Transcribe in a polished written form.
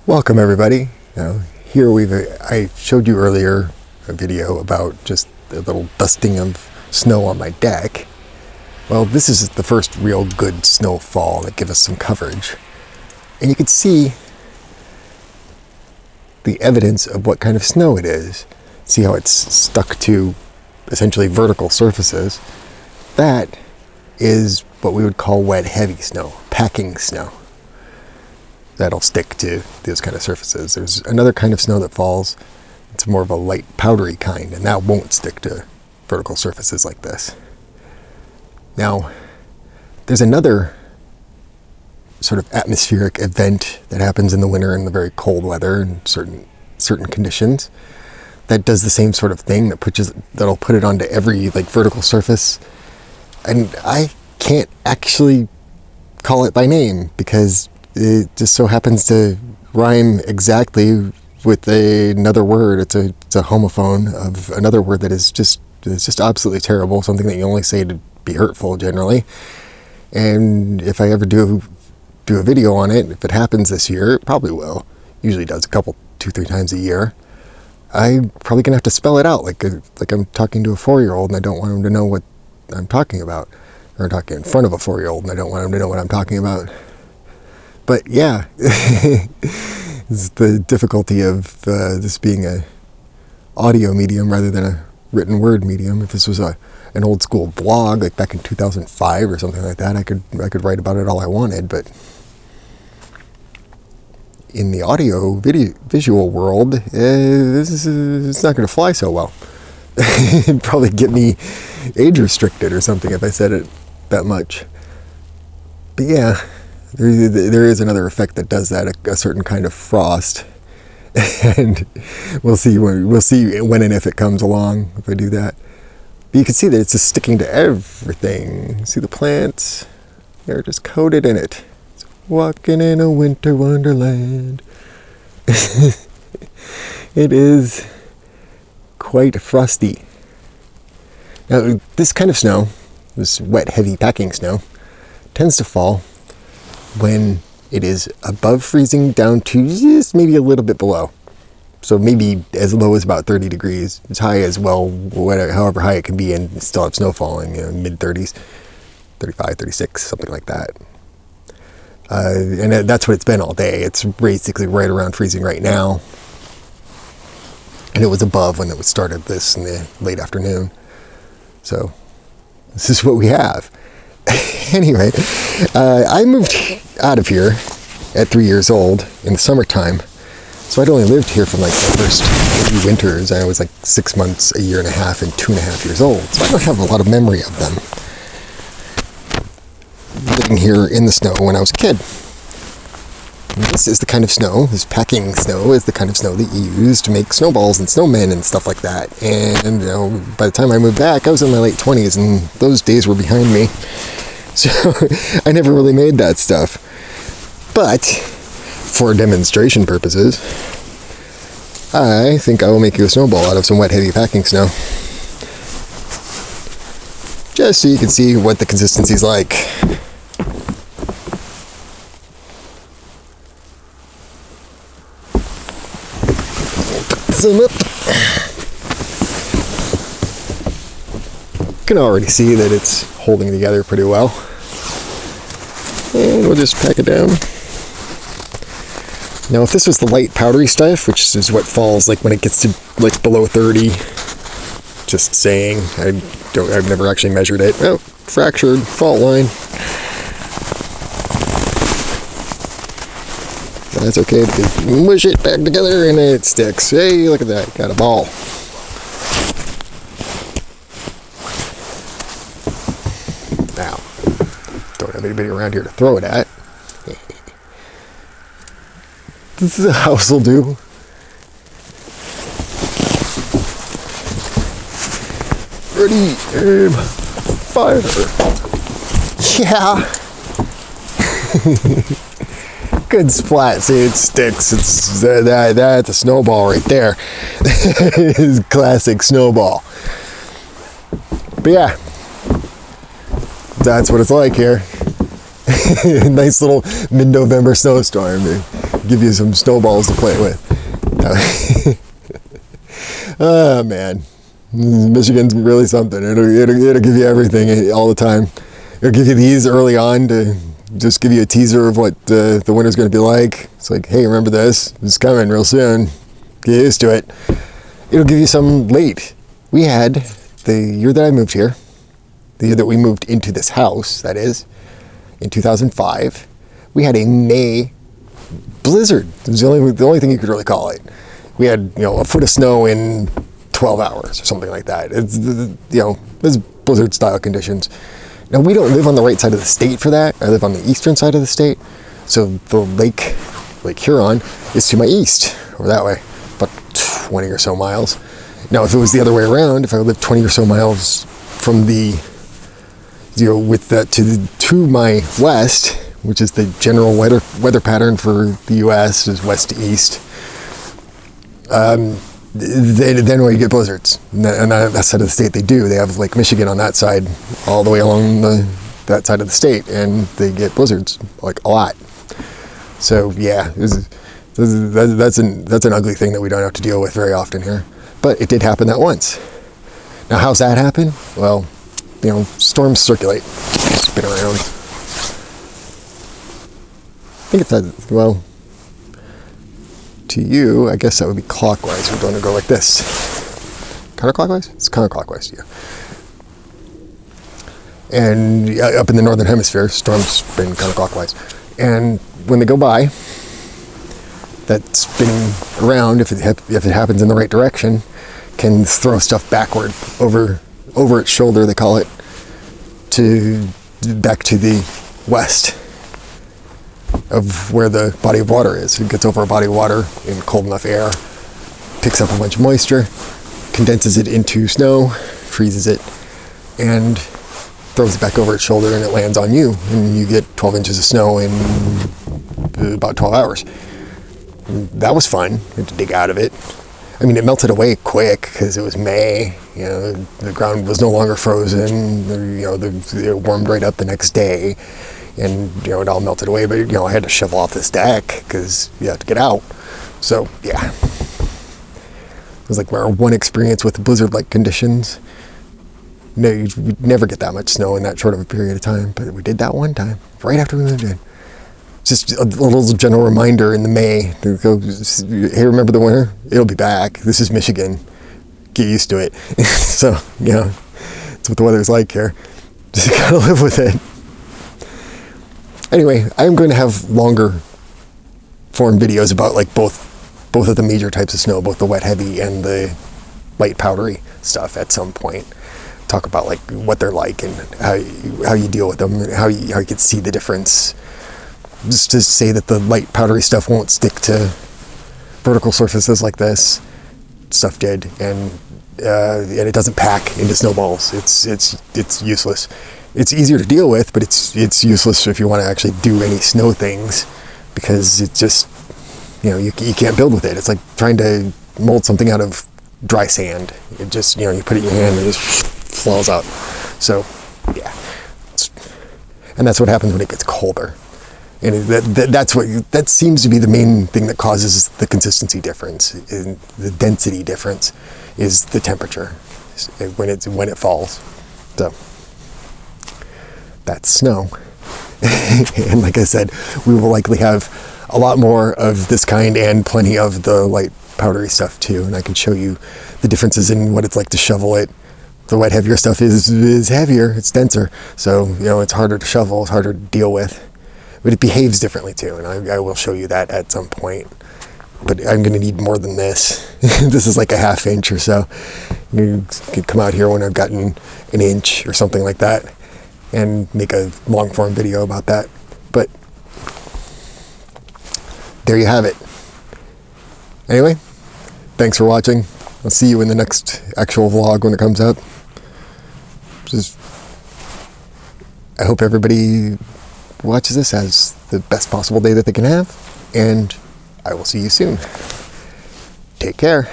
Welcome everybody. Here I showed you earlier a video about just a little dusting of snow on my deck. Well, this is the first real good snowfall that gives us some coverage. And you can see the evidence of what kind of snow it is. See how it's stuck to essentially vertical surfaces. That is what we would call wet heavy snow, packing snow. That'll stick to those kind of surfaces. There's another kind of snow that falls. It's more of a light powdery kind, and that won't stick to vertical surfaces like this. Now, there's another sort of atmospheric event that happens in the winter in the very cold weather and certain conditions that does the same sort of thing, that'll put it onto every vertical surface. And I can't actually call it by name because it just so happens to rhyme exactly with another word. It's a homophone of another word that is just absolutely terrible, something that you only say to be hurtful generally. And if I ever do a video on it, if it happens this year, it probably will. Usually does 2-3 times a year. I'm probably gonna have to spell it out like I'm talking to a 4-year-old and I don't want him to know what I'm talking about, or I'm talking in front of a 4-year-old and I don't want him to know what I'm talking about. But yeah, it's the difficulty of this being an audio medium rather than a written word medium. If this was an old school blog, like back in 2005 or something like that, I could write about it all I wanted. But in the visual world, it's not going to fly so well. It'd probably get me age restricted or something if I said it that much. But yeah. There is another effect that does that, a certain kind of frost, and we'll see when and if it comes along if I do that. But you can see that it's just sticking to everything. See the plants? They're just coated in it. It's walking in a winter wonderland. It is quite frosty. Now, this kind of snow, this wet, heavy packing snow, tends to fall when it is above freezing down to just maybe a little bit below. So maybe as low as about 30 degrees, as high as, well, however high it can be and still have snow falling, mid-30s, 35, 36, something like that. And that's what it's been all day. It's basically right around freezing right now. And it was above when it started this in the late afternoon. So this is what we have. Anyway, I moved out of here at 3 years old in the summertime. So I'd only lived here for the first few winters. I was 6 months, a year and a half, and 2.5 years old. So I don't have a lot of memory of them living here in the snow when I was a kid. And this is the kind of snow, this packing snow is the kind of snow that you use to make snowballs and snowmen and stuff like that. And by the time I moved back, I was in my late 20s and those days were behind me. So I never really made that stuff. But for demonstration purposes, I think I will make you a snowball out of some wet, heavy packing snow. Just so you can see what the consistency's like. Zoom up. You can already see that it's holding together pretty well. And we'll just pack it down. Now, if this was the light powdery stuff, which is what falls when it gets to below 30, just saying, I've never actually measured it. Oh, fractured fault line. That's okay, because you mush it back together and it sticks. Hey, look at that, got a ball. Now, don't have anybody around here to throw it at. This is a house will do. Ready, aim, fire. Yeah. Good splat. See, it sticks. It's that's a snowball right there. It's classic snowball. But yeah, that's what it's like here. Nice little mid-November snowstorm to give you some snowballs to play with. Oh man, Michigan's really something. It'll give you everything all the time. It'll give you these early on to just give you a teaser of what the winter's going to be like. It's like, hey, remember this? It's coming real soon. Get used to it. It'll give you some late. We had, the year that I moved here, the year that we moved into this house, that is, in 2005, we had a May blizzard. It was the only thing you could really call it. We had, a foot of snow in 12 hours or something like that. It's, it's blizzard style conditions. Now, we don't live on the right side of the state for that. I live on the eastern side of the state. So the Lake Huron is to my east, or that way, about 20 or so miles. Now, if it was the other way around, if I lived 20 or so miles from the, with that to my west, which is the general weather pattern for the U.S. is west to east, then we get blizzards. And that side of the state, they have Lake Michigan on that side, all the way along that side of the state, and they get blizzards like a lot. So yeah, that's an ugly thing that we don't have to deal with very often here. But it did happen that once. Now, how's that happen? Well, storms circulate, spin around. I think it's well. To you, I guess that would be clockwise. We're going to go like this. Counterclockwise? It's counterclockwise to you. And up in the northern hemisphere, storms spin counterclockwise. And when they go by, that spinning around, if it happens in the right direction, can throw stuff backward over its shoulder, they call it, back to the west of where the body of water is. It gets over a body of water in cold enough air, picks up a bunch of moisture, condenses it into snow, freezes it, and throws it back over its shoulder, and it lands on you, and you get 12 inches of snow in about 12 hours. That was fun. We had to dig out of it. I mean, it melted away quick because it was May. The ground was no longer frozen. It warmed right up the next day. And, it all melted away, but, I had to shovel off this deck because you have to get out. So, yeah. It was like our one experience with blizzard-like conditions. You'd never get that much snow in that short of a period of time, but we did that one time, right after we moved in. Just a little general reminder in the May to go, hey, remember the winter? It'll be back. This is Michigan. Get used to it. So, it's what the weather's like here. Just gotta live with it. Anyway, I'm going to have longer form videos about both of the major types of snow, both the wet heavy and the light powdery stuff at some point. Talk about what they're like and how you deal with them and how you can see the difference. Just to say that the light powdery stuff won't stick to vertical surfaces like this. Stuff did, and it doesn't pack into snowballs. It's useless. It's easier to deal with, but it's useless if you want to actually do any snow things, because it just, you can't build with it. It's like trying to mold something out of dry sand. It just, you put it in your hand and it just falls out. So, yeah. And that's what happens when it gets colder. And that seems to be the main thing that causes the consistency difference, and the density difference, is the temperature when it falls. So that's snow. And like I said, we will likely have a lot more of this kind and plenty of the light powdery stuff too. And I can show you the differences in what it's like to shovel it. The wet, heavier stuff is heavier, it's denser. So, it's harder to shovel, it's harder to deal with. But it behaves differently too, and I will show you that at some point. But I'm going to need more than this. This is like a half inch or so. You could come out here when I've gotten an inch or something like that and make a long form video about that. But there you have it. Anyway, thanks for watching. I'll see you in the next actual vlog when it comes out. I hope everybody watches this as the best possible day that they can have, and I will see you soon. Take care.